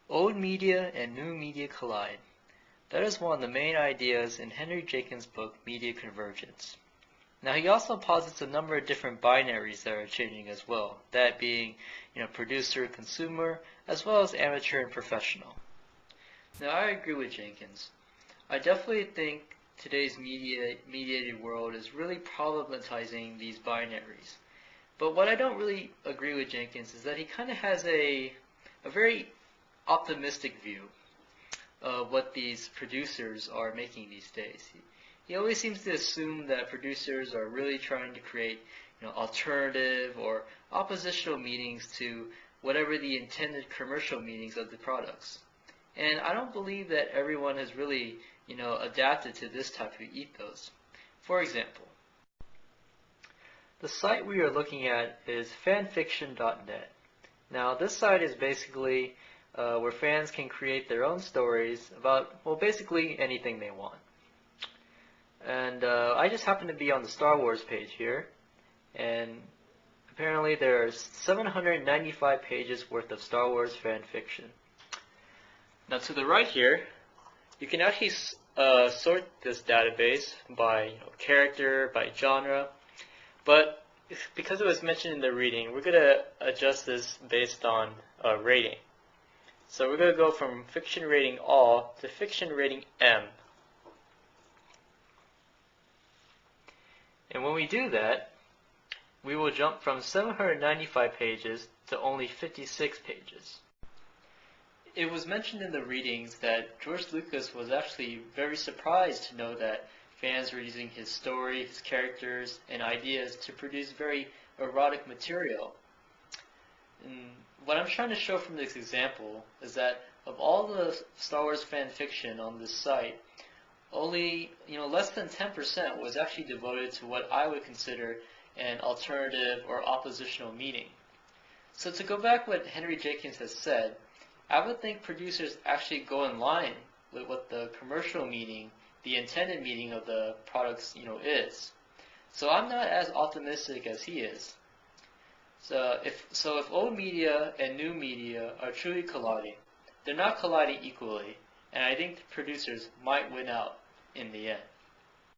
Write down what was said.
Old media and new media collide. That is one of the main ideas in Henry Jenkins' book, Media Convergence. Now he also posits a number of different binaries that are changing as well, that being, producer, consumer, as well as amateur and professional. Now I agree with Jenkins. I definitely think today's mediated world is really problematizing these binaries. But what I don't really agree with Jenkins is that he kind of has a very optimistic view of what these producers are making these days. He always seems to assume that producers are really trying to create alternative or oppositional meanings to whatever the intended commercial meanings of the products. And I don't believe that everyone has really adapted to this type of ethos. For example, the site we are looking at is fanfiction.net. Now this site is basically where fans can create their own stories about, well, basically anything they want. And I just happen to be on the Star Wars page here, and apparently there are 795 pages worth of Star Wars fan fiction. Now to the right here, you can actually sort this database by character, by genre, but because it was mentioned in the reading, we're going to adjust this based on rating. So we're going to go from fiction rating all to fiction rating M. And when we do that, we will jump from 795 pages to only 56 pages. It was mentioned in the readings that George Lucas was actually very surprised to know that fans were using his story, his characters, and ideas to produce very erotic material. And what I'm trying to show from this example is that of all the Star Wars fan fiction on this site, only less than 10% was actually devoted to what I would consider an alternative or oppositional meaning. So to go back what Henry Jenkins has said, I would think producers actually go in line with what the commercial meaning, the intended meaning of the products is. So I'm not as optimistic as he is. So if old media and new media are truly colliding, they're not colliding equally, and I think the producers might win out in the end.